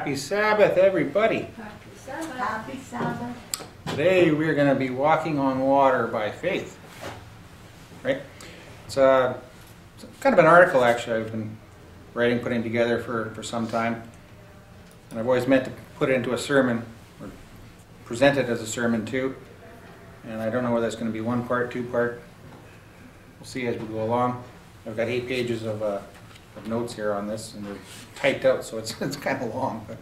Happy Sabbath, everybody. Happy Sabbath. Happy Sabbath. Today we're going to be walking on water by faith. Right? It's kind of an article, actually, I've been putting together for some time. And I've always meant to put it into a sermon, or present it as a sermon too. And I don't know whether it's going to be one part, two part. We'll see as we go along. I've got 8 pages of notes here on this, and they're typed out, so it's kind of long. But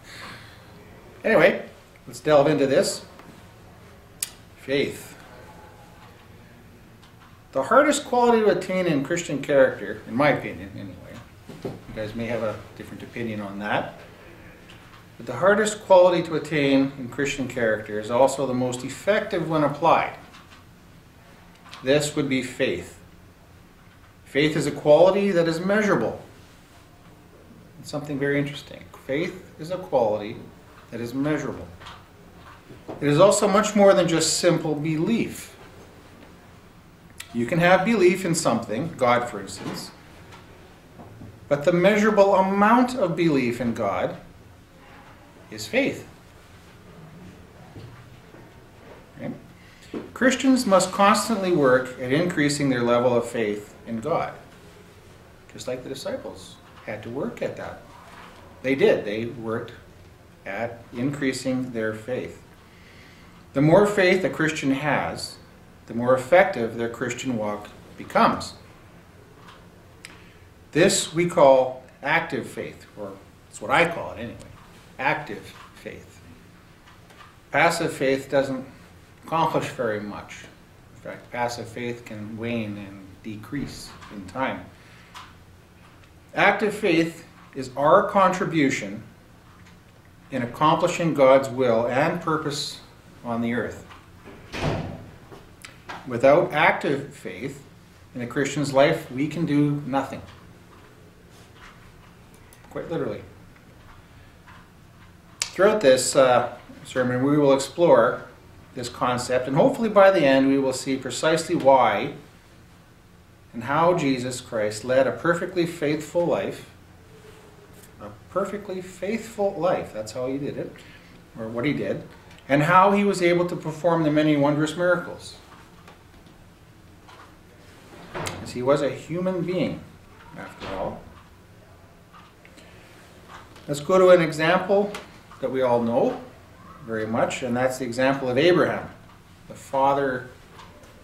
anyway, let's delve into this. Faith. The hardest quality to attain in Christian character, in my opinion anyway, you guys may have a different opinion on that, but the hardest quality to attain in Christian character is also the most effective when applied. This would be faith. Faith is a quality that is measurable. It's something very interesting. Faith is a quality that is measurable. It is also much more than just simple belief. You can have belief in something, God for instance, but the measurable amount of belief in God is faith. Okay? Christians must constantly work at increasing their level of faith in God, just like the disciples had to work at that. They did. They worked at increasing their faith. The more faith a Christian has, the more effective their Christian walk becomes. This we call active faith, or that's what I call it anyway, active faith. Passive faith doesn't accomplish very much. In fact, passive faith can wane and decrease in time. Active faith is our contribution in accomplishing God's will and purpose on the earth. Without active faith in a Christian's life, we can do nothing. Quite literally. Throughout this sermon, we will explore this concept, and hopefully by the end we will see precisely why and how Jesus Christ led a perfectly faithful life. A perfectly faithful life, that's how he did it, or what he did, and how he was able to perform the many wondrous miracles. As he was a human being, after all. Let's go to an example that we all know very much, and that's the example of Abraham, the father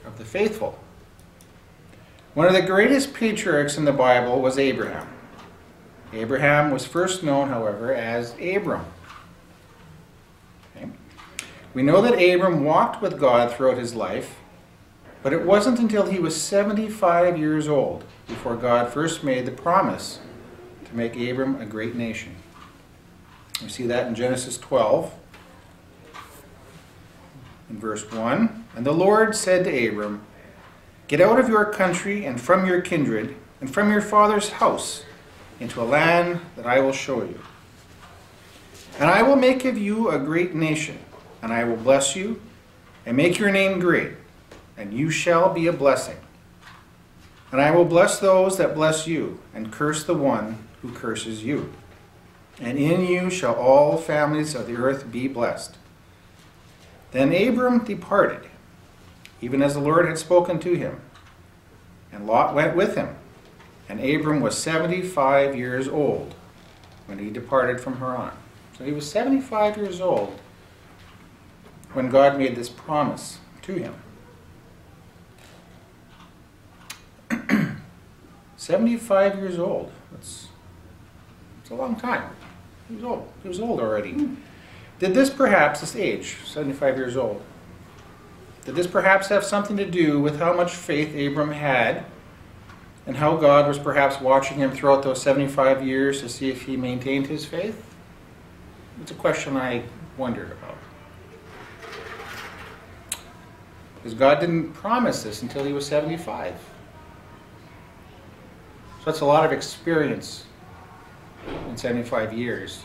of the faithful. One of the greatest patriarchs in the Bible was Abraham. Abraham was first known, however, as Abram. Okay. We know that Abram walked with God throughout his life, but it wasn't until he was 75 years old before God first made the promise to make Abram a great nation. We see that in Genesis 12, in verse 1. And the Lord said to Abram, "Get out of your country and from your kindred and from your father's house into a land that I will show you. And I will make of you a great nation, and I will bless you and make your name great, and you shall be a blessing. And I will bless those that bless you, and curse the one who curses you. And in you shall all families of the earth be blessed." Then Abram departed, even as the Lord had spoken to him. And Lot went with him. And Abram was 75 years old when he departed from Haran. So he was 75 years old when God made this promise to him. 75 years old. That's a long time. He was old. He was old already. Did this perhaps, this age, 75 years old, did this perhaps have something to do with how much faith Abram had and how God was perhaps watching him throughout those 75 years to see if he maintained his faith? It's a question I wondered about. Because God didn't promise this until he was 75. So that's a lot of experience in 75 years.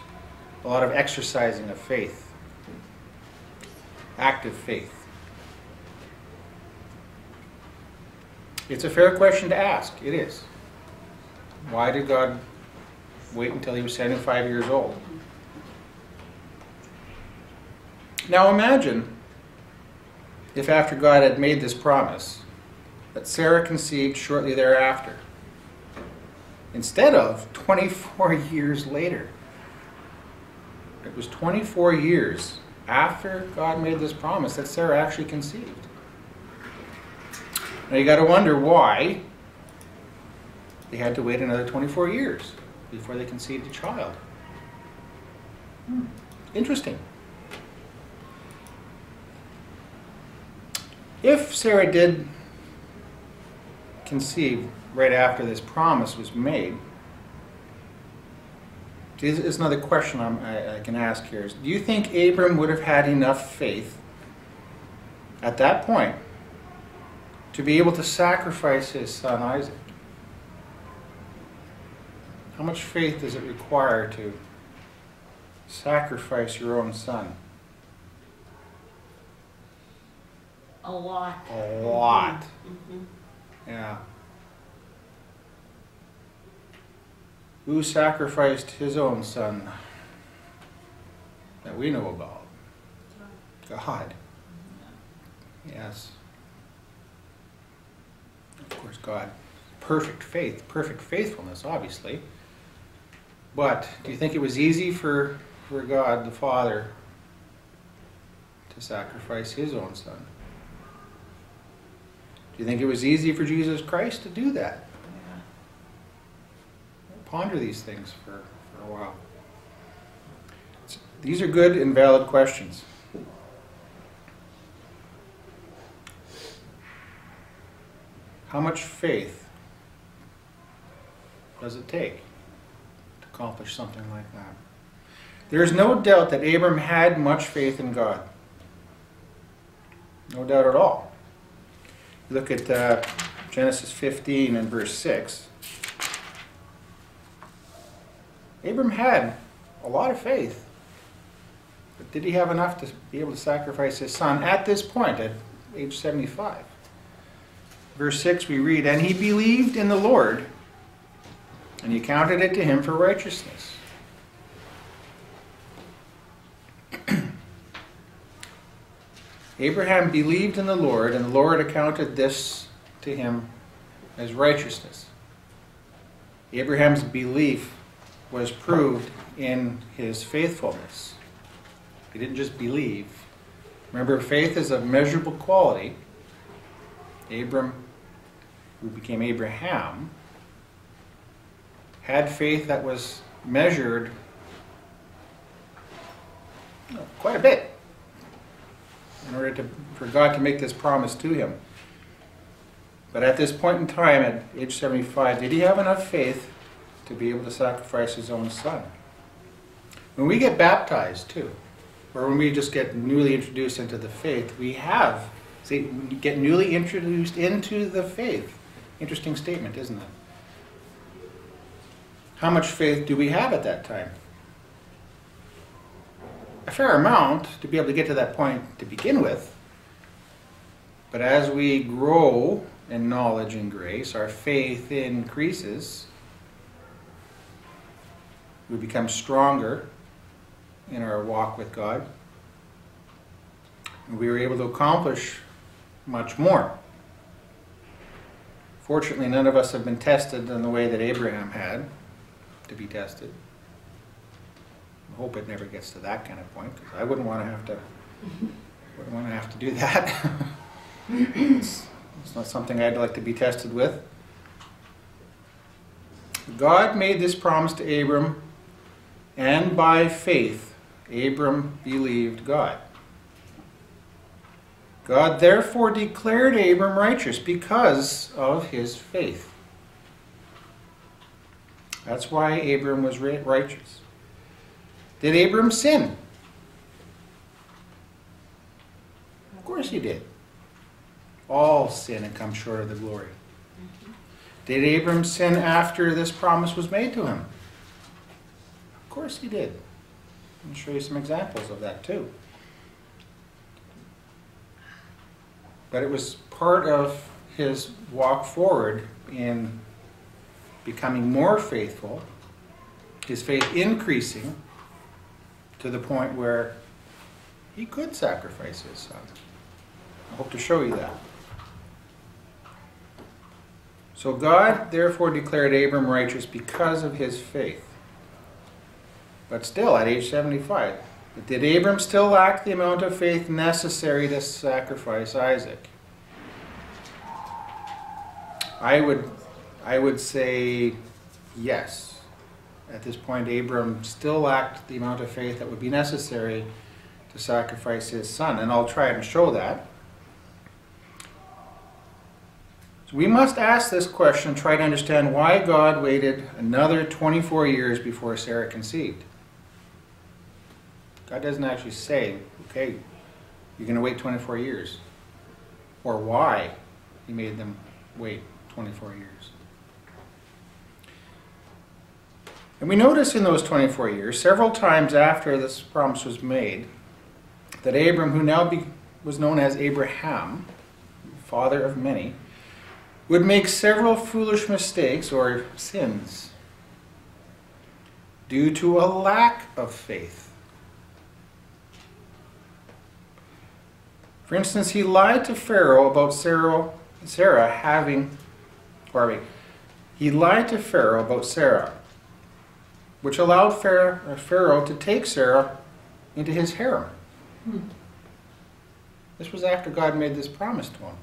A lot of exercising of faith. Active faith. It's a fair question to ask. It is. Why did God wait until he was 75 years old? Now imagine if after God had made this promise that Sarah conceived shortly thereafter, instead of 24 years later. It was 24 years after God made this promise that Sarah actually conceived. Now you got to wonder why they had to wait another 24 years before they conceived a child. Interesting. If Sarah did conceive right after this promise was made, here's another question I can ask here. Do you think Abram would have had enough faith at that point to be able to sacrifice his son Isaac? How much faith does it require to sacrifice your own son? A lot. A lot. Mm-hmm. Yeah. Who sacrificed his own son that we know about? God. Yes. Of course, God. Perfect faith, perfect faithfulness, obviously. But do you think it was easy for God the Father to sacrifice his own son? Do you think it was easy for Jesus Christ to do that? Ponder these things for a while. These are good and valid questions. How much faith does it take to accomplish something like that? There is no doubt that Abram had much faith in God. No doubt at all. Look at Genesis 15 and verse 6. Abram had a lot of faith. But did he have enough to be able to sacrifice his son at this point, at age 75? Verse 6 we read, "And he believed in the Lord, and he counted it to him for righteousness." Abraham believed in the Lord, and the Lord accounted this to him as righteousness. Abraham's belief was proved in his faithfulness. He didn't just believe. Remember, faith is a measurable quality. Abram, who became Abraham, had faith that was measured quite a bit in order for God to make this promise to him. But at this point in time, at age 75, did he have enough faith to be able to sacrifice his own son? When we get baptized too, or when we just get newly introduced into the faith, we get newly introduced into the faith. Interesting statement, isn't it? How much faith do we have at that time? A fair amount to be able to get to that point to begin with. But as we grow in knowledge and grace, our faith increases. We become stronger in our walk with God. And we were able to accomplish much more. Fortunately, none of us have been tested in the way that Abraham had to be tested. I hope it never gets to that kind of point, because I wouldn't want to have to do that. It's not something I'd like to be tested with. God made this promise to Abram, and by faith, Abram believed God. God therefore declared Abram righteous because of his faith. That's why Abram was righteous. Did Abram sin? Of course he did. All sin and come short of the glory. Did Abram sin after this promise was made to him? Of course he did. I'll show you some examples of that too. But it was part of his walk forward in becoming more faithful, his faith increasing to the point where He could sacrifice his son. I hope to show you that. So God therefore declared Abram righteous because of his faith. But still, at age 75, did Abram still lack the amount of faith necessary to sacrifice Isaac? I would say yes. At this point, Abram still lacked the amount of faith that would be necessary to sacrifice his son, and I'll try and show that. So we must ask this question, try to understand why God waited another 24 years before Sarah conceived. God doesn't actually say, okay, you're going to wait 24 years, or why he made them wait 24 years. And we notice in those 24 years, several times after this promise was made, that Abram, who now was known as Abraham, father of many, would make several foolish mistakes or sins due to a lack of faith. For instance, he lied to Pharaoh about Sarah having, he lied to Pharaoh about Sarah, which allowed Pharaoh to take Sarah into his harem. This was after God made this promise to him.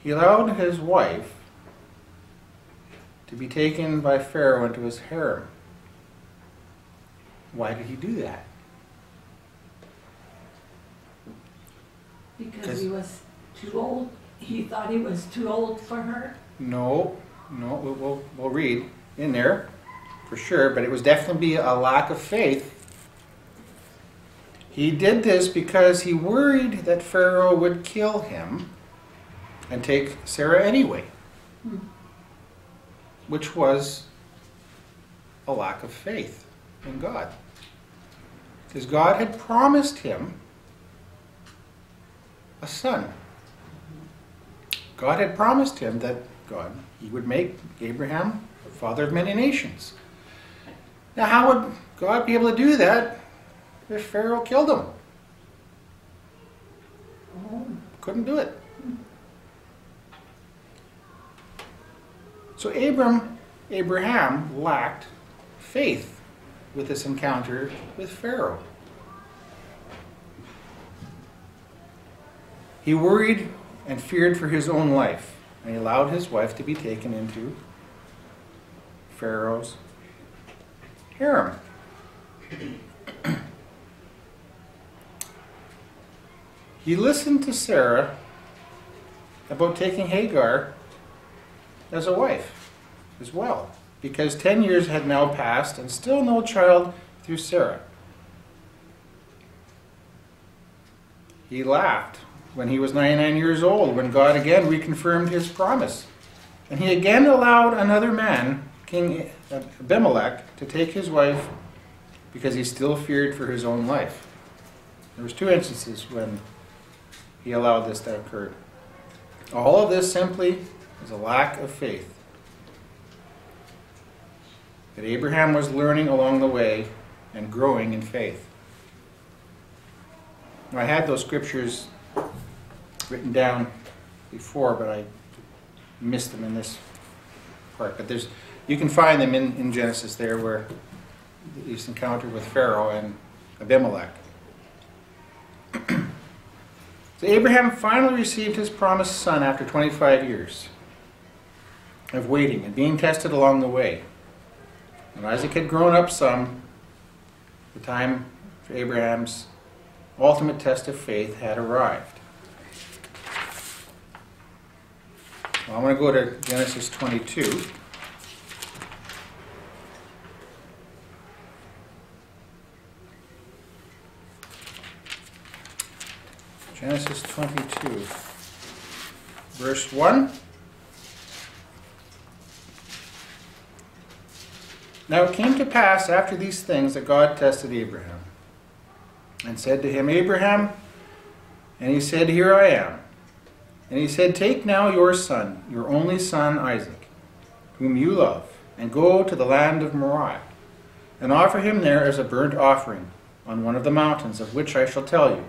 He allowed his wife to be taken by Pharaoh into his harem. Why did he do that? Because he was too old. He thought he was too old for her. No, we'll read in there for sure, but it was definitely a lack of faith. He did this because he worried that Pharaoh would kill him and take Sarah anyway, which was a lack of faith in God. Because God had promised him a son. God had promised him that he would make Abraham the father of many nations. Now, how would God be able to do that if Pharaoh killed him? Couldn't do it. So Abraham lacked faith with this encounter with Pharaoh. He worried and feared for his own life, and he allowed his wife to be taken into Pharaoh's harem. He listened to Sarah about taking Hagar as a wife as well, because 10 years had now passed and still no child through Sarah. He laughed when he was 99 years old, when God again reconfirmed his promise. And he again allowed another man, King Abimelech, to take his wife because he still feared for his own life. There was 2 instances when he allowed this to occur. All of this simply is a lack of faith. But Abraham was learning along the way and growing in faith. I had those scriptures written down before, but I missed them in this part. But you can find them in Genesis there, where this encounter with Pharaoh and Abimelech. So Abraham finally received his promised son after 25 years of waiting and being tested along the way. When Isaac had grown up some, the time for Abraham's ultimate test of faith had arrived. Well, I'm going to go to Genesis 22. Genesis 22, verse 1. Now it came to pass after these things that God tested Abraham, and said to him, Abraham, and he said, Here I am. And he said, Take now your son, your only son Isaac, whom you love, and go to the land of Moriah, and offer him there as a burnt offering on one of the mountains, of which I shall tell you."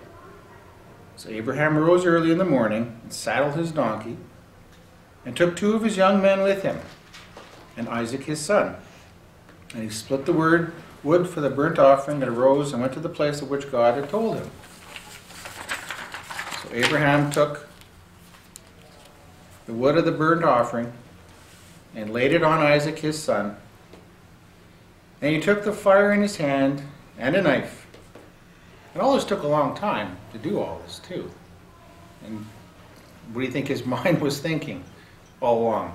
So Abraham rose early in the morning and saddled his donkey and took 2 of his young men with him and Isaac his son. And he split the wood for the burnt offering and arose and went to the place of which God had told him. So Abraham took the wood of the burnt offering and laid it on Isaac his son. And he took the fire in his hand and a knife. And all this took a long time to do all this too. And what do you think his mind was thinking all along?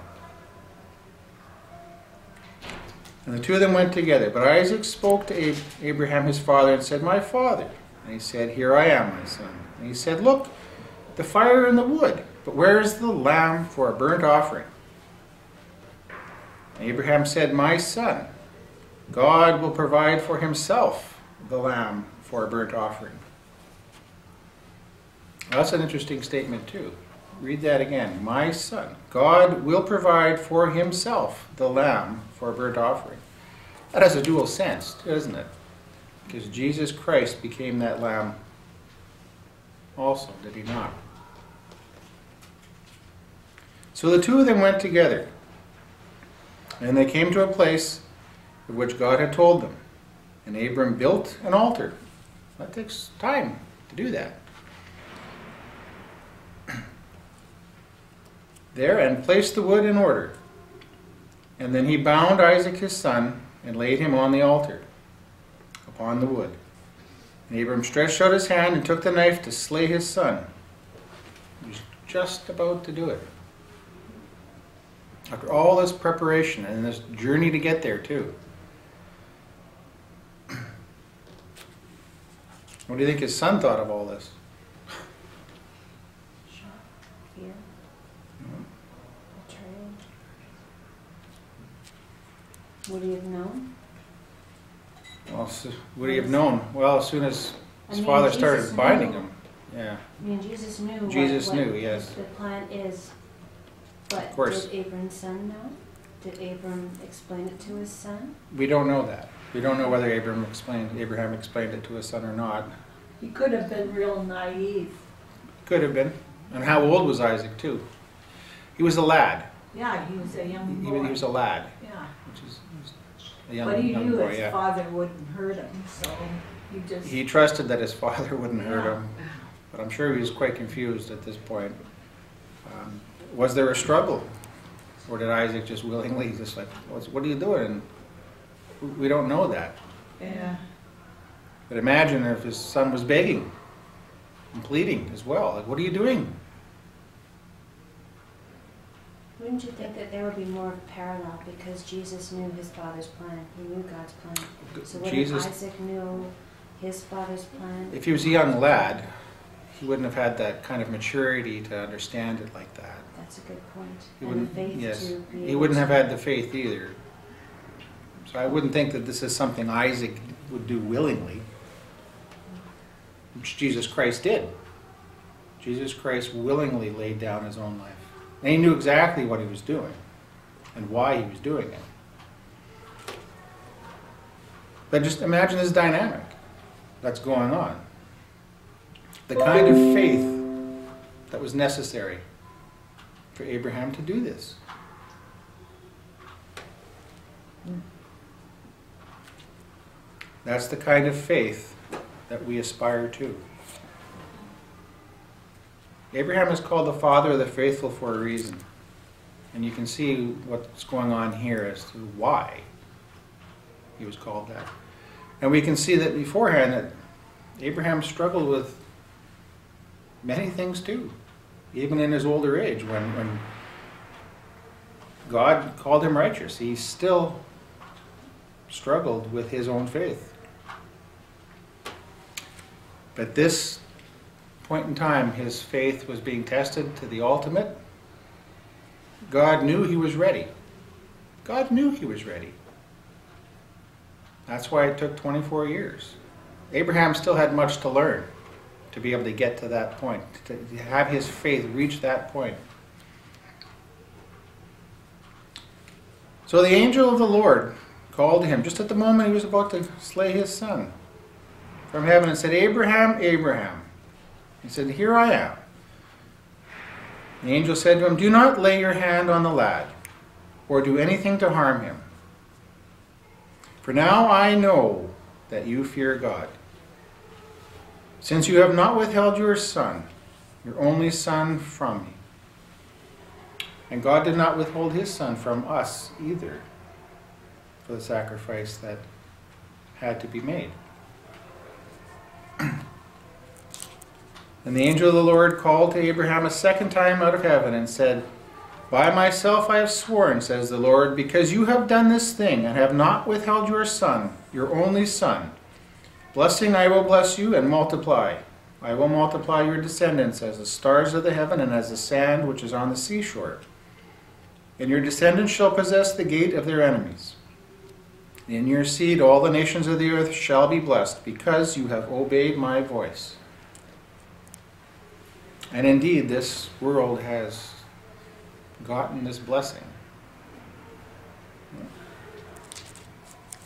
And the 2 of them went together. But Isaac spoke to Abraham his father and said, "My father." And he said, "Here I am, my son." And he said, "Look, the fire and the wood, but where is the lamb for a burnt offering?" And Abraham said, "My son, God will provide for himself the lamb for a burnt offering." That's an interesting statement too. Read that again. "My son, God will provide for himself the lamb for a burnt offering." That has a dual sense, doesn't it? Because Jesus Christ became that lamb also, did he not? So the 2 of them went together, and they came to a place of which God had told them. And Abram built an altar. That takes time to do that. There, and placed the wood in order. And then he bound Isaac his son and laid him on the altar upon the wood. And Abram stretched out his hand and took the knife to slay his son. He was just about to do it. After all this preparation and this journey to get there too. What do you think his son thought of all this? Shock, fear, betrayal. Would he have known? Well, would he have known? Well, as soon as his father started binding him. Yeah. I mean, Jesus knew Jesus what knew, yes. the plan is. But Of course. did Abram's son know? Did Abram explain it to his son? We don't know that. We don't know whether Abraham explained it to his son or not. He could have been real naive. Could have been. And how old was Isaac too? He was a lad. Yeah, he was a young He boy. was a lad, Yeah, which is a young, but he young knew boy. his Yeah. father wouldn't hurt him, so he just. He trusted that his father wouldn't hurt Yeah. him, but I'm sure he was quite confused at this point. Was there a struggle, or did Isaac just willingly just like, what are you doing? We don't know that. Yeah. But imagine if his son was begging and pleading as well. Like, what are you doing? Wouldn't you think that there would be more of a parallel because Jesus knew his father's plan? He knew God's plan. So what if Isaac knew his father's plan? If he was a young lad, he wouldn't have had that kind of maturity to understand it like that. That's a good point. He And wouldn't, the faith yes, to be he able wouldn't to- have had the faith either. So I wouldn't think that this is something Isaac would do willingly, which Jesus Christ did. Jesus Christ willingly laid down his own life. And he knew exactly what he was doing and why he was doing it. But just imagine this dynamic that's going on. The kind of faith that was necessary for Abraham to do this. That's the kind of faith that we aspire to. Abraham is called the father of the faithful for a reason. And you can see what's going on here as to why he was called that. And we can see that beforehand that Abraham struggled with many things too, even in his older age when God called him righteous. He still struggled with his own faith. But this point in time, his faith was being tested to the ultimate. God knew he was ready. God knew he was ready. That's why it took 24 years. Abraham still had much to learn to be able to get to that point, to have his faith reach that point. So the angel of the Lord called to him just at the moment he was about to slay his son. from heaven and said, Abraham, Abraham. He said, Here I am. The angel said to him, Do not lay your hand on the lad, or do anything to harm him. For now I know that you fear God, since you have not withheld your son, your only son, from me. And God did not withhold his son from us either, for the sacrifice that had to be made. And the angel of the Lord called to Abraham a second time out of heaven and said, By myself I have sworn, says the Lord, because you have done this thing and have not withheld your son, your only son. Blessing I will bless you and multiply. I will multiply your descendants as the stars of the heaven and as the sand which is on the seashore. And your descendants shall possess the gate of their enemies. In your seed all the nations of the earth shall be blessed, because you have obeyed my voice. And indeed, this world has gotten this blessing.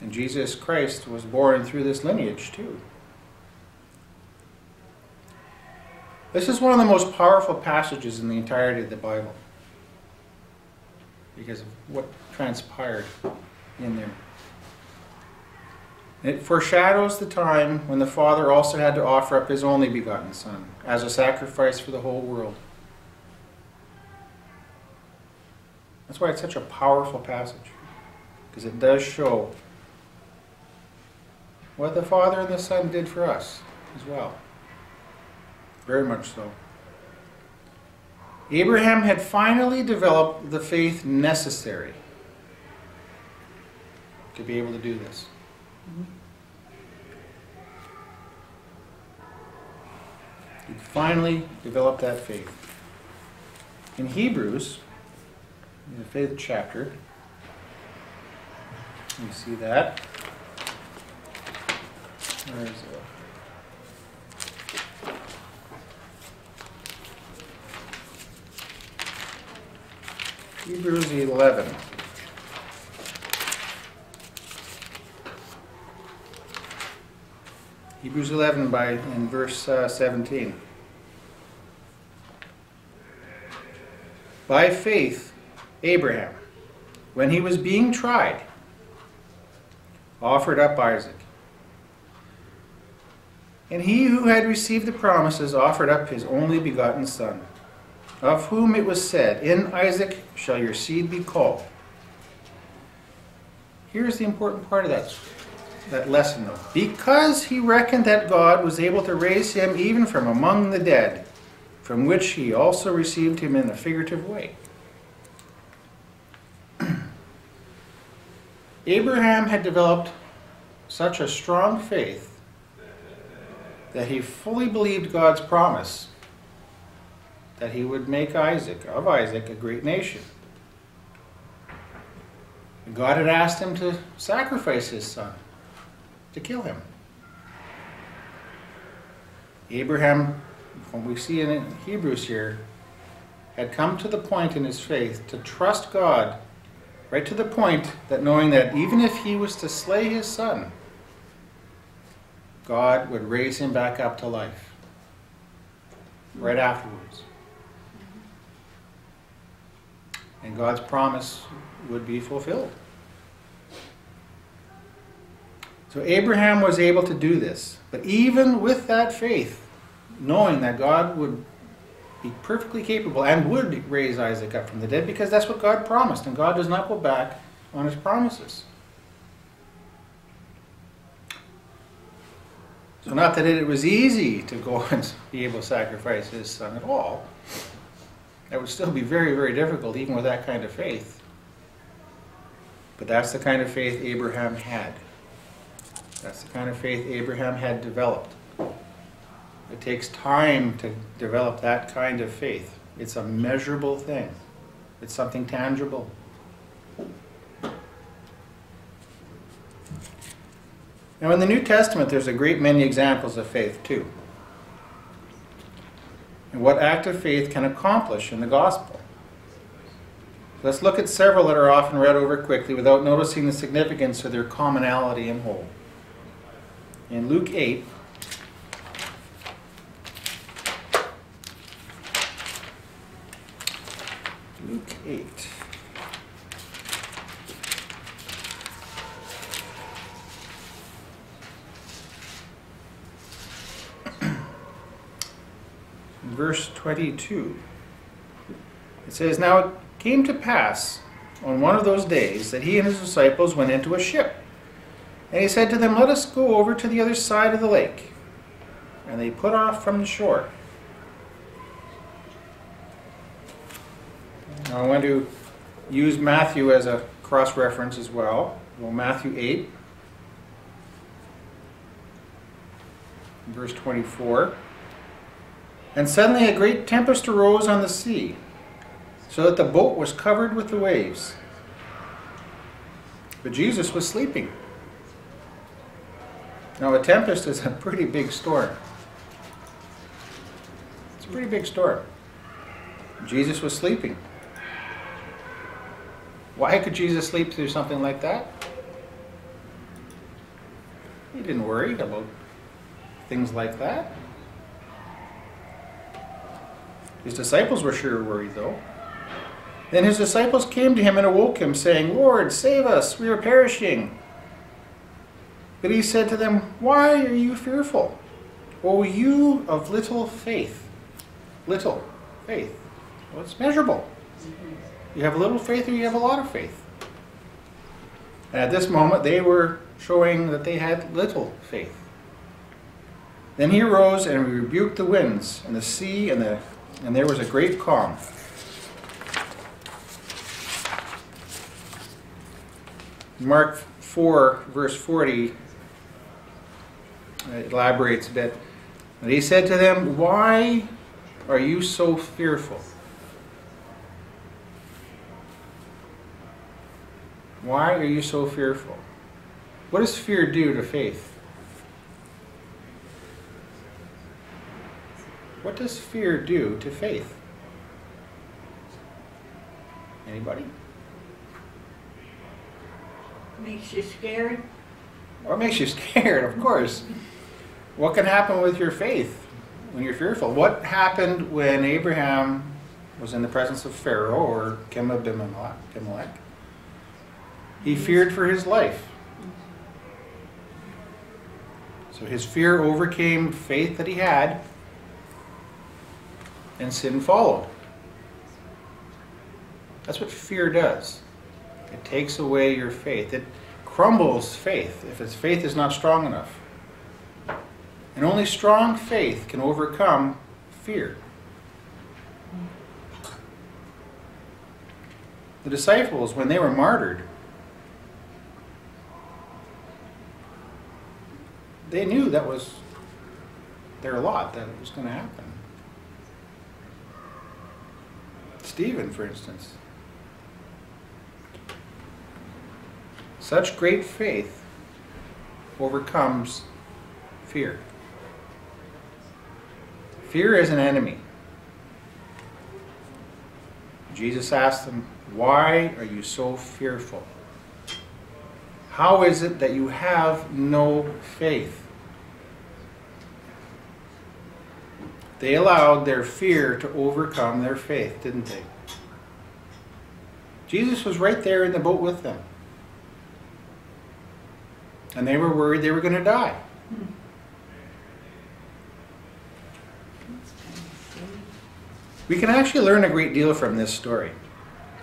And Jesus Christ was born through this lineage too. This is one of the most powerful passages in the entirety of the Bible, because of what transpired in there. It foreshadows the time when the Father also had to offer up his only begotten Son as a sacrifice for the whole world. That's why it's such a powerful passage, because it does show what the Father and the Son did for us as well. Very much so. Abraham had finally developed the faith necessary to be able to do this. He finally developed that faith. In Hebrews, in the 5th chapter, you see that. Where is it? Hebrews 11. Hebrews 11 in verse 17. By faith, Abraham, when he was being tried, offered up Isaac. And he who had received the promises offered up his only begotten son, of whom it was said, In Isaac shall your seed be called. Here's the important part of that lesson, though. Because he reckoned that God was able to raise him even from among the dead, from which he also received him in a figurative way. Abraham had developed such a strong faith that he fully believed God's promise that he would make of Isaac a great nation. And God had asked him to sacrifice his son, to kill him. Abraham, what we see in Hebrews here, had come to the point in his faith to trust God, right to the point that knowing that even if he was to slay his son, God would raise him back up to life right afterwards. And God's promise would be fulfilled. So Abraham was able to do this. But even with that faith, knowing that God would be perfectly capable and would raise Isaac up from the dead, because that's what God promised, and God does not go back on his promises. So not that it was easy to go and be able to sacrifice his son at all. That would still be very, very difficult, even with that kind of faith. But that's the kind of faith Abraham had. That's the kind of faith Abraham had developed. It takes time to develop that kind of faith. It's a measurable thing. It's something tangible. Now in the New Testament, there's a great many examples of faith too, and what active faith can accomplish in the gospel. Let's look at several that are often read over quickly without noticing the significance of their commonality and whole. In Luke 8, Luke 8. Verse 22. It says, "Now it came to pass on one of those days that he and his disciples went into a ship. And he said to them, 'Let us go over to the other side of the lake.' And they put off from the shore." Now I want to use Matthew as a cross-reference as well. Well, Matthew 8, verse 24. "And suddenly a great tempest arose on the sea, so that the boat was covered with the waves. But Jesus was sleeping." Now, a tempest is a pretty big storm. It's a pretty big storm. Jesus was sleeping. Why could Jesus sleep through something like that? He didn't worry about things like that. His disciples were sure worried, though. Then his disciples came to him and awoke him, saying, "Lord, save us, we are perishing." But he said to them, "Why are you fearful, O you of little faith?" Little faith. Well, it's measurable. You have little faith or you have a lot of faith. And at this moment, they were showing that they had little faith. Then he arose and rebuked the winds and the sea, and there was a great calm. Mark 4, verse 40, elaborates a bit. And he said to them, "Why are you so fearful?" Why are you so fearful? What does fear do to faith? What does fear do to faith? Anybody? Makes you scared. What makes you scared, of course. What can happen with your faith when you're fearful? What happened when Abraham was in the presence of Pharaoh or King Abimelech? He feared for his life. So his fear overcame faith that he had, and sin followed. That's what fear does. It takes away your faith. It crumbles faith if its faith is not strong enough. And only strong faith can overcome fear. The disciples, when they were martyred, they knew that was their lot, that it was going to happen. Stephen, for instance. Such great faith overcomes fear. Fear is an enemy. Jesus asked them, "Why are you so fearful? How is it that you have no faith?" They allowed their fear to overcome their faith, didn't they? Jesus was right there in the boat with them. And they were worried they were going to die. We can actually learn a great deal from this story.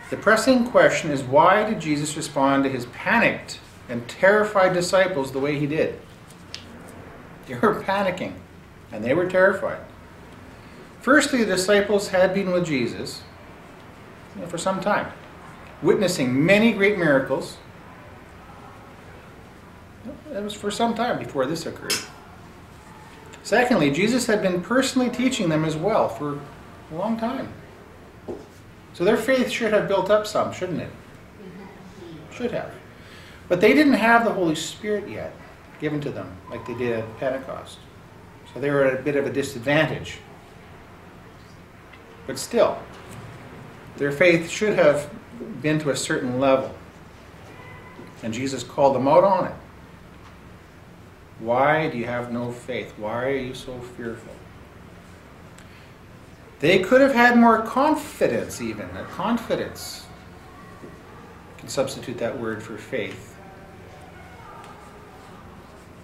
The pressing question is, why did Jesus respond to his panicked and terrified disciples the way he did? They were panicking, and they were terrified. Firstly, the disciples had been with Jesus for some time, witnessing many great miracles. That was for some time before this occurred. Secondly, Jesus had been personally teaching them as well for a long time. So their faith should have built up some, shouldn't it? Should have. But they didn't have the Holy Spirit yet given to them like they did at Pentecost. So they were at a bit of a disadvantage. But still, their faith should have been to a certain level. And Jesus called them out on it. Why do you have no faith? Why are you so fearful? They could have had more confidence even. Confidence. You can substitute that word for faith.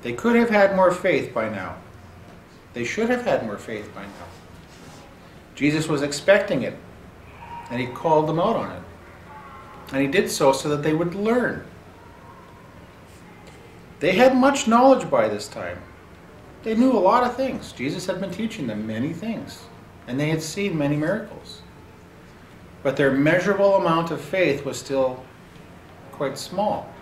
They could have had more faith by now. They should have had more faith by now. Jesus was expecting it, and he called them out on it. And he did so that they would learn. They had much knowledge by this time. They knew a lot of things. Jesus had been teaching them many things, and they had seen many miracles. But their measurable amount of faith was still quite small.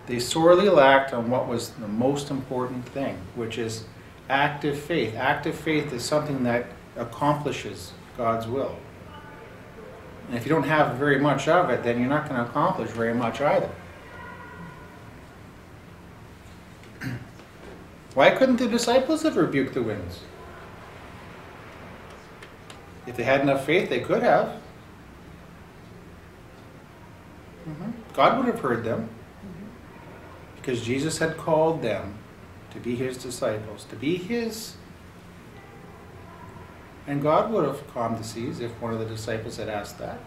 They sorely lacked on what was the most important thing, which is active faith. Active faith is something that accomplishes God's will. And if you don't have very much of it, then you're not going to accomplish very much either. Why couldn't the disciples have rebuked the winds? If they had enough faith, they could have. God would have heard them, because Jesus had called them to be his disciples, to be his. And God would have calmed the seas if one of the disciples had asked that.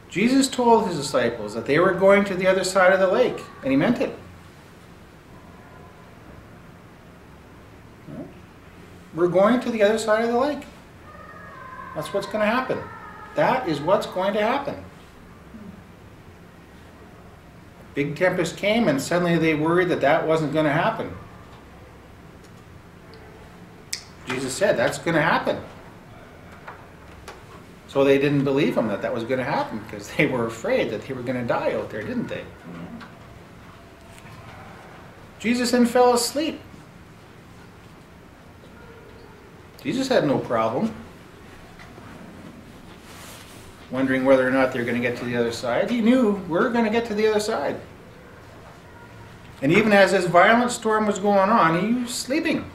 Jesus told his disciples that they were going to the other side of the lake, and he meant it. We're going to the other side of the lake. That's what's going to happen. That is what's going to happen. Big tempest came, and suddenly they worried that that wasn't going to happen. Jesus said that's going to happen. So they didn't believe him that was going to happen, because they were afraid that they were going to die out there, didn't they? Jesus then fell asleep. Jesus had no problem wondering whether or not they're going to get to the other side. He knew we're going to get to the other side. And even as this violent storm was going on, he was sleeping.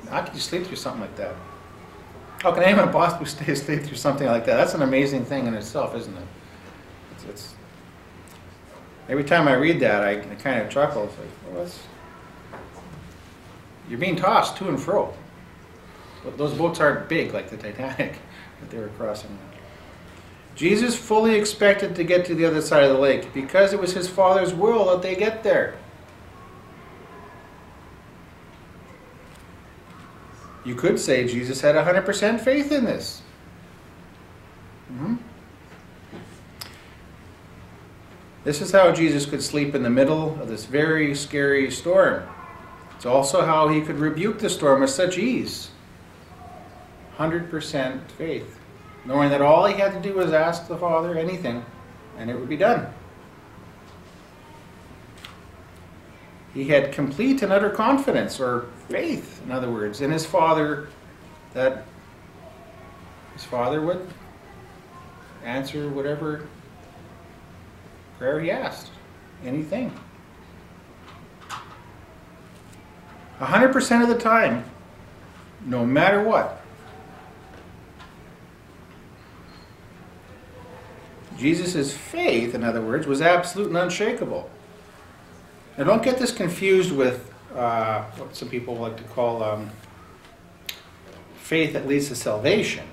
How could you sleep through something like that? How can anyone possibly stay asleep through something like that? That's an amazing thing in itself, isn't it? It's every time I read that, I kind of chuckle. It's like, well, you're being tossed to and fro. But those boats aren't big like the Titanic that they were crossing. Jesus fully expected to get to the other side of the lake because it was his Father's will that they get there. You could say Jesus had 100% faith in this. This is how Jesus could sleep in the middle of this very scary storm. It's also how he could rebuke the storm with such ease. 100% faith. Knowing that all he had to do was ask the Father anything, and it would be done. He had complete and utter confidence, or faith, in other words, in his Father, that his Father would answer whatever prayer he asked. Anything. 100% of the time, no matter what. Jesus' faith, in other words, was absolute and unshakable. Now don't get this confused with what some people like to call faith that leads to salvation.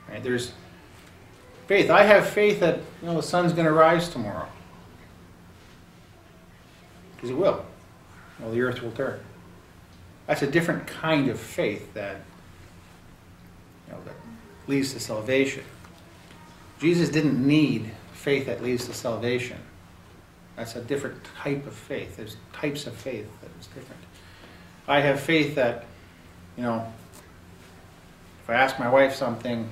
Right? There's faith. I have faith that the sun's going to rise tomorrow. Because it will. The earth will turn. That's a different kind of faith that leads to salvation. Jesus didn't need faith that leads to salvation. That's a different type of faith. There's types of faith that is different. I have faith that, if I ask my wife something,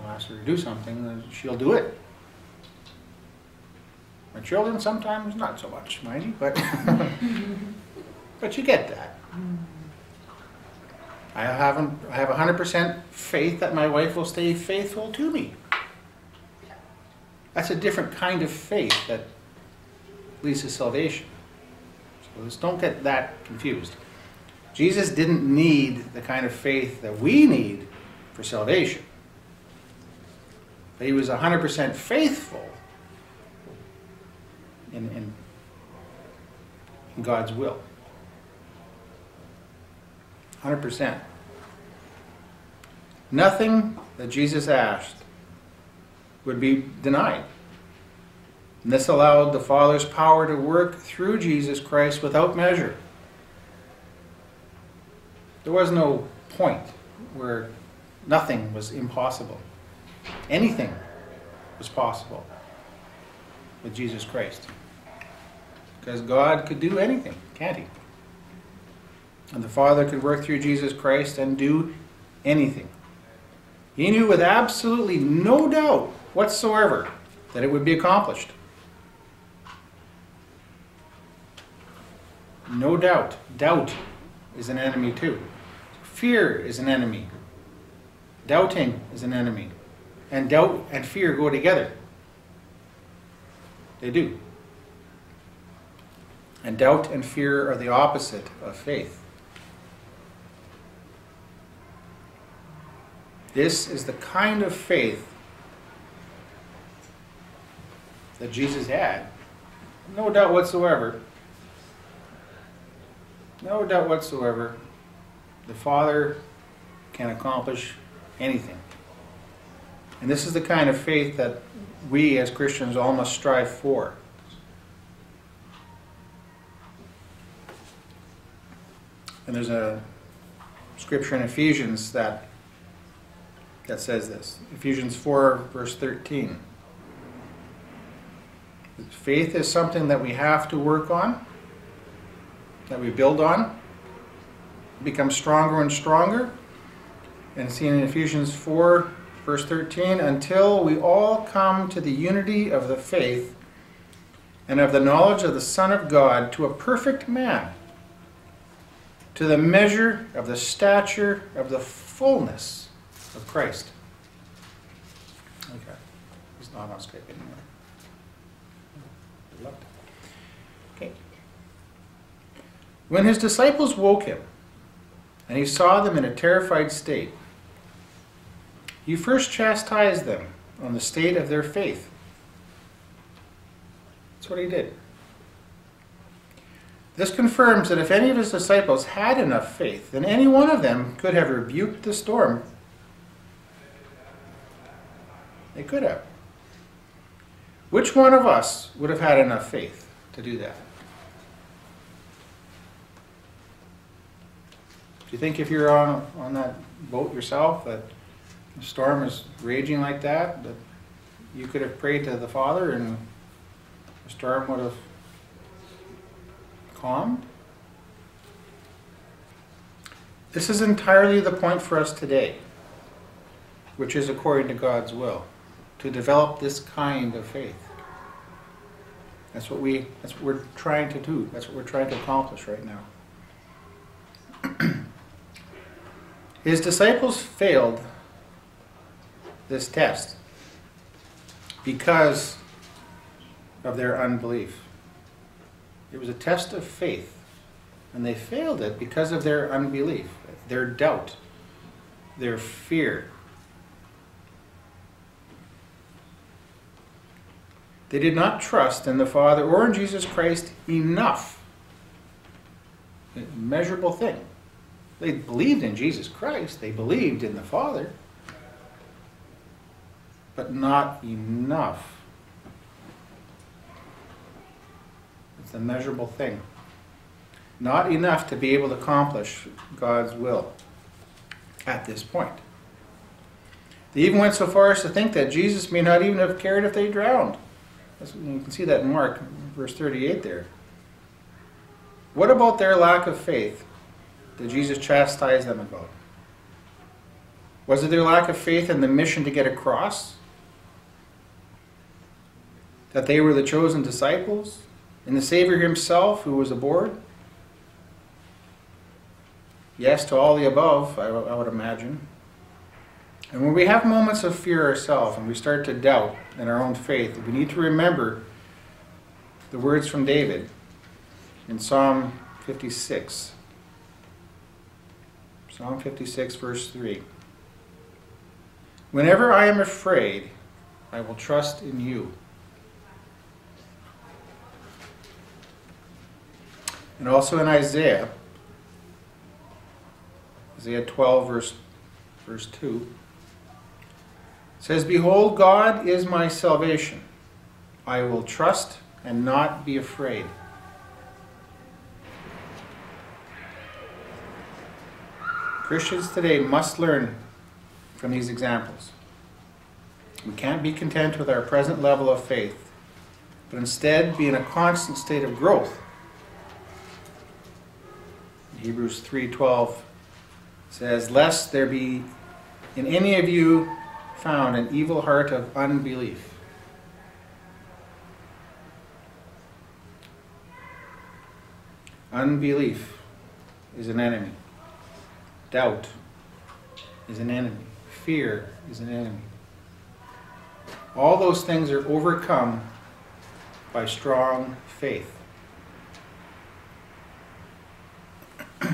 ask her to do something, then she'll do it. My children sometimes not so much, mind you, but but you get that. I have 100% faith that my wife will stay faithful to me. That's a different kind of faith that leads to salvation. So just don't get that confused. Jesus didn't need the kind of faith that we need for salvation. But he was 100% faithful in God's will. 100%. Nothing that Jesus asked would be denied. And this allowed the Father's power to work through Jesus Christ without measure. There was no point where nothing was impossible. Anything was possible with Jesus Christ. Because God could do anything, can't He? And the Father could work through Jesus Christ and do anything. He knew with absolutely no doubt whatsoever that it would be accomplished. No doubt. Doubt is an enemy too. Fear is an enemy. Doubting is an enemy. And doubt and fear go together. They do. And doubt and fear are the opposite of faith. This is the kind of faith that Jesus had. No doubt whatsoever. No doubt whatsoever. The Father can accomplish anything. And this is the kind of faith that we as Christians all must strive for. And there's a scripture in Ephesians that says this. Ephesians 4, verse 13. Faith is something that we have to work on, that we build on, become stronger and stronger. And seen in Ephesians 4, verse 13, until we all come to the unity of the faith and of the knowledge of the Son of God, to a perfect man, to the measure of the stature of the fullness of Christ. Okay. He's not on Skype anymore. Okay. When his disciples woke him, and he saw them in a terrified state, he first chastised them on the state of their faith. That's what he did. This confirms that if any of his disciples had enough faith, then any one of them could have rebuked the storm. They could have. Which one of us would have had enough faith to do that? Do you think if you're on that boat yourself, that the storm is raging like that you could have prayed to the Father and the storm would have calmed? This is entirely the point for us today, which is according to God's will, to develop this kind of faith. That's what we're trying to do. That's what we're trying to accomplish right now. His disciples failed this test because of their unbelief. It was a test of faith, and they failed it because of their unbelief, their doubt, their fear. They did not trust in the Father or in Jesus Christ enough. A measurable thing. They believed in Jesus Christ. They believed in the Father. But not enough. It's a measurable thing. Not enough to be able to accomplish God's will at this point. They even went so far as to think that Jesus may not even have cared if they drowned. You can see that in Mark, verse 38 there. What about their lack of faith that Jesus chastised them about? Was it their lack of faith in the mission to get across? That they were the chosen disciples? In the Savior himself who was aboard? Yes to all the above, I would imagine. And when we have moments of fear ourselves and we start to doubt in our own faith, we need to remember the words from David in Psalm 56. Psalm 56, verse 3. Whenever I am afraid, I will trust in you. And also in Isaiah 12, verse 2, it says, "Behold, God is my salvation. I will trust and not be afraid." Christians today must learn from these examples. We can't be content with our present level of faith, but instead be in a constant state of growth. Hebrews 3:12 says, "Lest there be in any of you found an evil heart of unbelief." Unbelief is an enemy. Doubt is an enemy. Fear is an enemy. All those things are overcome by strong faith. See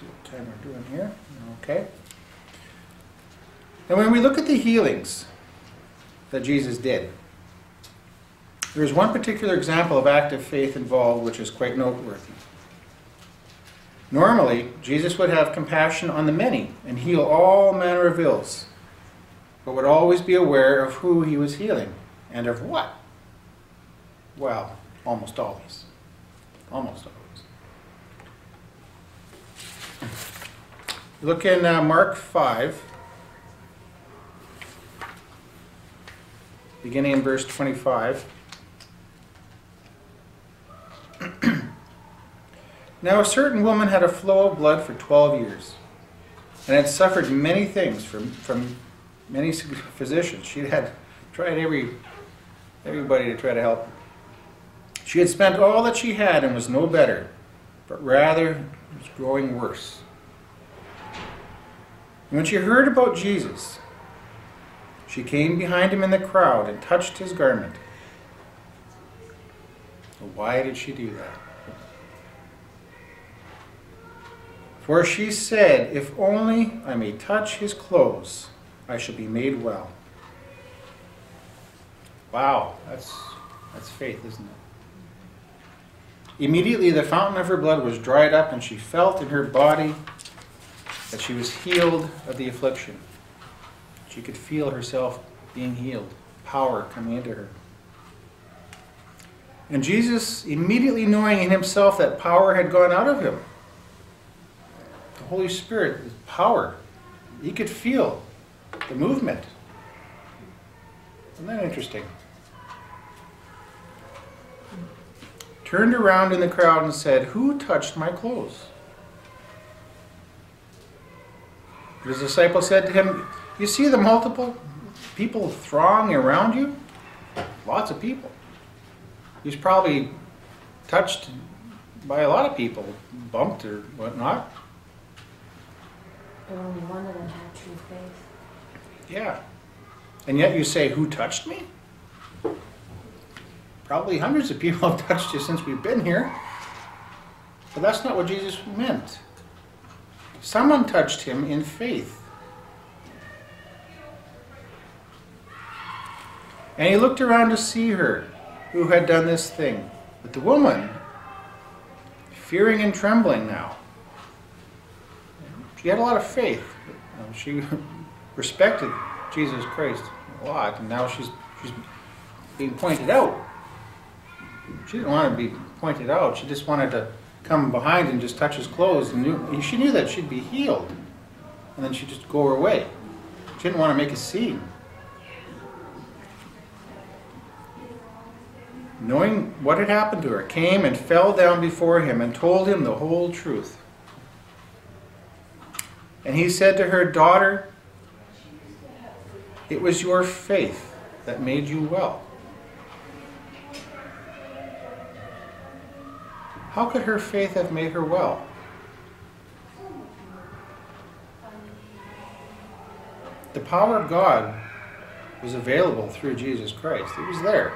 what time we're doing here. Okay. And when we look at the healings that Jesus did, there's one particular example of active faith involved which is quite noteworthy. Normally, Jesus would have compassion on the many and heal all manner of ills, but would always be aware of who he was healing and of what. Well, almost always. Almost always. Look in Mark 5, beginning in verse 25. Now a certain woman had a flow of blood for 12 years, and had suffered many things from many physicians. She had tried everybody to try to help her. She had spent all that she had and was no better, but rather was growing worse. And when she heard about Jesus, she came behind him in the crowd and touched his garment. Why did she do that? For she said, "If only I may touch his clothes, I shall be made well." Wow, that's faith, isn't it? Immediately the fountain of her blood was dried up, and she felt in her body that she was healed of the affliction. She could feel herself being healed, power coming into her. And Jesus, immediately knowing in himself that power had gone out of him, the Holy Spirit is power. He could feel the movement. Isn't that interesting? Turned around in the crowd and said, "Who touched my clothes?" But his disciples said to him, "You see the multiple people thronging around you?" Lots of people. He's probably touched by a lot of people, bumped or whatnot. But only one of them had true faith. Yeah. And yet you say, "Who touched me?" Probably hundreds of people have touched you since we've been here. But that's not what Jesus meant. Someone touched him in faith. And he looked around to see her who had done this thing. But the woman, fearing and trembling now, she had a lot of faith. She respected Jesus Christ a lot, and now she's being pointed out. She didn't want to be pointed out. She just wanted to come behind and just touch his clothes. And she knew that she'd be healed. And then she'd just go her way. She didn't want to make a scene. Knowing what had happened to her, came and fell down before him and told him the whole truth. And he said to her, "Daughter, it was your faith that made you well." How could her faith have made her well? The power of God was available through Jesus Christ. It was there.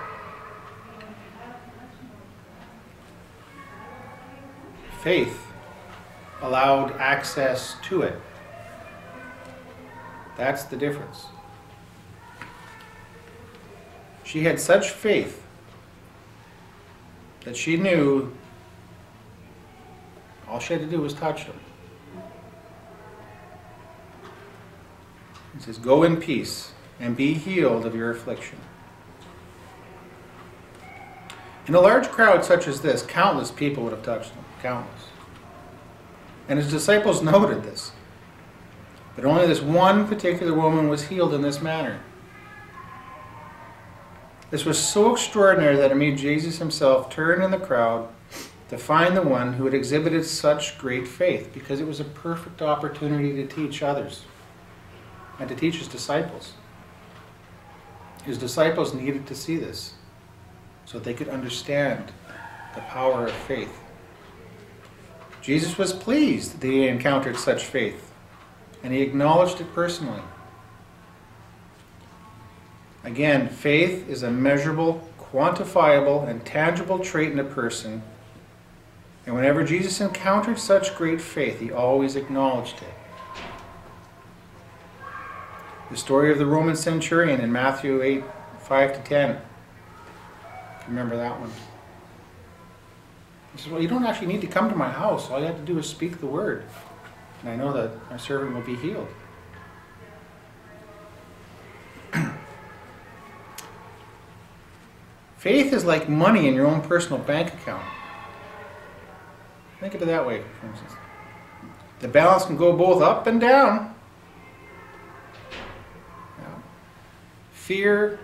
Faith allowed access to it. That's the difference. She had such faith that she knew All she had to do was touch him. He says, "Go in peace and be healed of your affliction." In a large crowd such as this, countless people would have touched him. Countless. And his disciples noted this. But only this one particular woman was healed in this manner. This was so extraordinary that it made Jesus himself turn in the crowd to find the one who had exhibited such great faith, because it was a perfect opportunity to teach others and to teach his disciples. His disciples needed to see this so that they could understand the power of faith. Jesus was pleased that he encountered such faith, and he acknowledged it personally. Again, faith is a measurable, quantifiable, and tangible trait in a person, and whenever Jesus encountered such great faith, he always acknowledged it. The story of the Roman centurion in Matthew 8, 5-10. Remember that one? He says, "Well, you don't actually need to come to my house. All you have to do is speak the word, and I know that my servant will be healed." Faith is like money in your own personal bank account. Think of it that way, for instance. The balance can go both up and down. Yeah. Fear,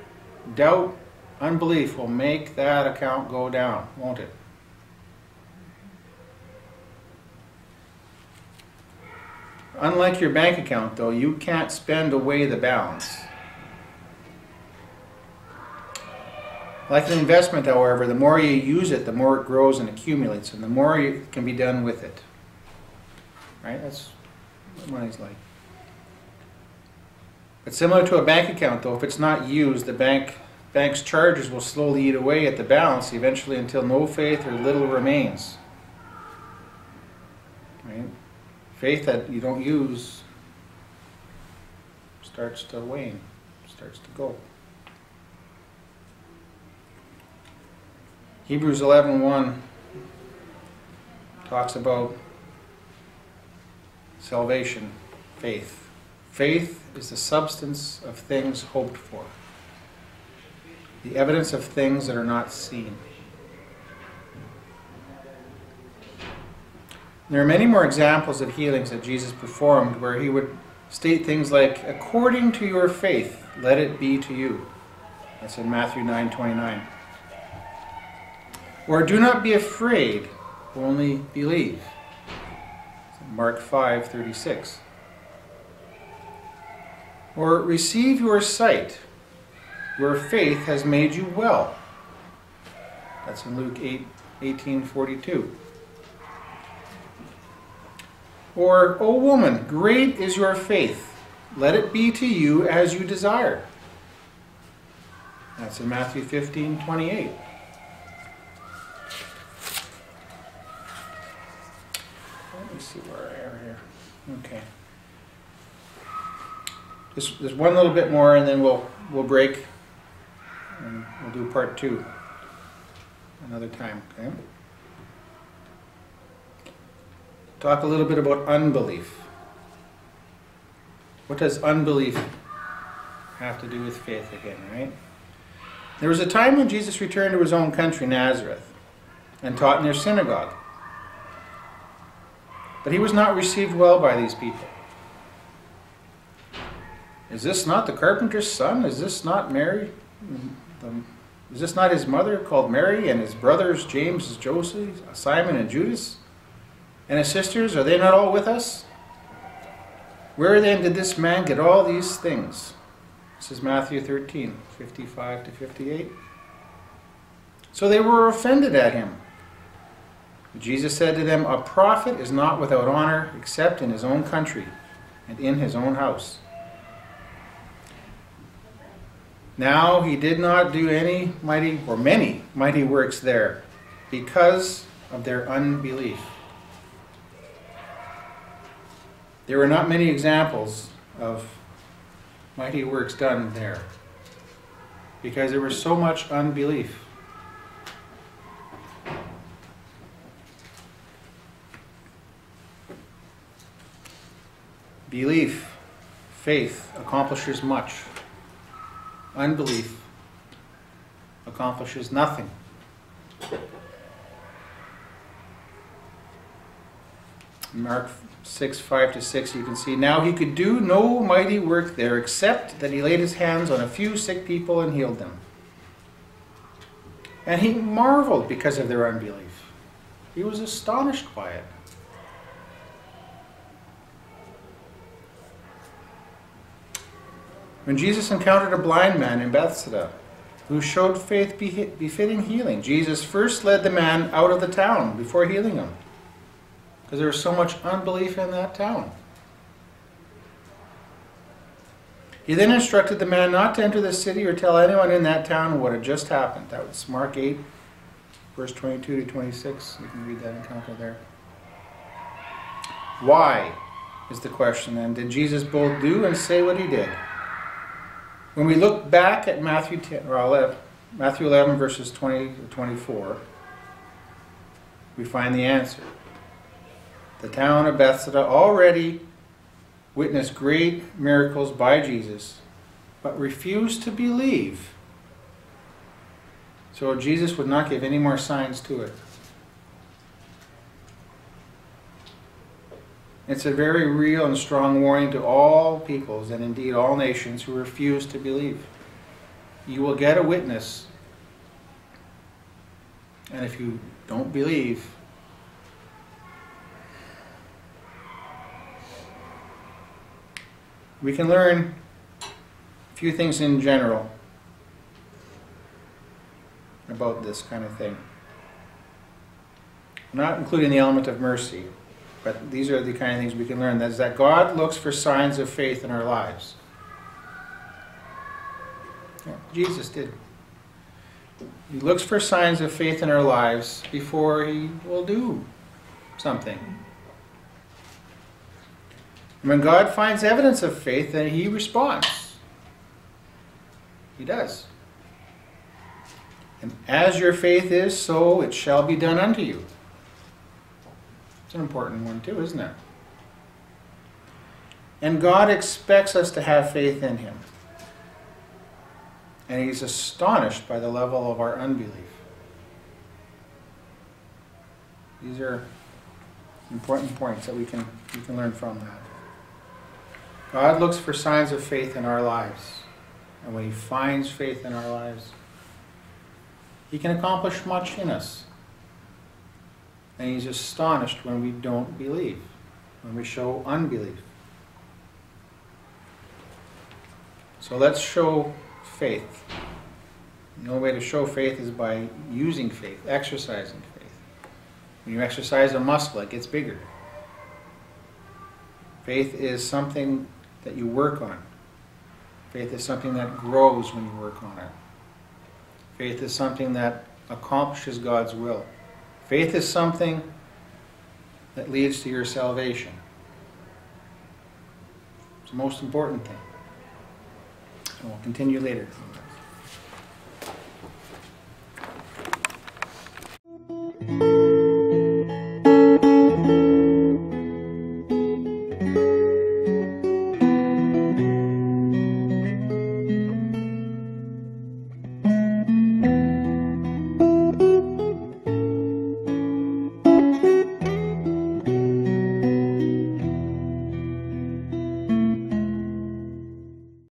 doubt, unbelief will make that account go down, won't it? Unlike your bank account, though, you can't spend away the balance. Like an investment, however, the more you use it, the more it grows and accumulates, and the more can be done with it. Right? That's what money's like. But similar to a bank account, though, if it's not used, the bank's charges will slowly eat away at the balance, eventually until no faith or little remains. Right? Faith that you don't use starts to wane, starts to go. Hebrews 11:1 talks about salvation, faith. Faith is the substance of things hoped for, the evidence of things that are not seen. There are many more examples of healings that Jesus performed where he would state things like, "According to your faith, let it be to you." That's in Matthew 9:29. Or, "Do not be afraid, only believe." Mark 5:36. Or, "Receive your sight, your faith has made you well." That's in Luke 18:42. Or, "O woman, great is your faith, let it be to you as you desire." That's in Matthew 15:28. Let me see where I am here. Okay. There's one little bit more, and then we'll break, and we'll do part 2 another time. Okay. Talk a little bit about unbelief. What does unbelief have to do with faith again, right? There was a time when Jesus returned to his own country, Nazareth, and taught in their synagogue. But he was not received well by these people. "Is this not the carpenter's son? Is this not Mary? Is this not his mother called Mary, and his brothers James, Joseph, Simon, and Judas? And his sisters, are they not all with us? Where then did this man get all these things?" This is Matthew 13:55-58. So they were offended at him. Jesus said to them, "A prophet is not without honor except in his own country and in his own house." Now he did not do many mighty works there because of their unbelief. There were not many examples of mighty works done there because there was so much unbelief. Belief, faith, accomplishes much. Unbelief accomplishes nothing. Mark 6, 5-6, you can see, now he could do no mighty work there, except that he laid his hands on a few sick people and healed them. And he marveled because of their unbelief. He was astonished by it. When Jesus encountered a blind man in Bethsaida, who showed faith befitting healing, Jesus first led the man out of the town before healing him, because there was so much unbelief in that town. He then instructed the man not to enter the city or tell anyone in that town what had just happened. That was Mark 8, verse 22-26. You can read that encounter there. Why, is the question then, did Jesus both do and say what he did? When we look back at Matthew 11, verses 20-24, we find the answer. The town of Bethsaida already witnessed great miracles by Jesus, but refused to believe. So Jesus would not give any more signs to it. It's a very real and strong warning to all peoples and indeed all nations who refuse to believe. You will get a witness, and if you don't believe, we can learn a few things in general about this kind of thing. Not including the element of mercy, but these are the kind of things we can learn. That is that God looks for signs of faith in our lives. Yeah, Jesus did. He looks for signs of faith in our lives before he will do something. When God finds evidence of faith, then he responds. He does. And as your faith is, so it shall be done unto you. It's an important one too, isn't it? And God expects us to have faith in him. And he's astonished by the level of our unbelief. These are important points that we can learn from that. God looks for signs of faith in our lives. And when he finds faith in our lives, he can accomplish much in us. And he's astonished when we don't believe, when we show unbelief. So let's show faith. The only way to show faith is by using faith, exercising faith. When you exercise a muscle, it gets bigger. Faith is something that you work on. Faith is something that grows when you work on it. Faith is something that accomplishes God's will. Faith is something that leads to your salvation. It's the most important thing. And we'll continue later.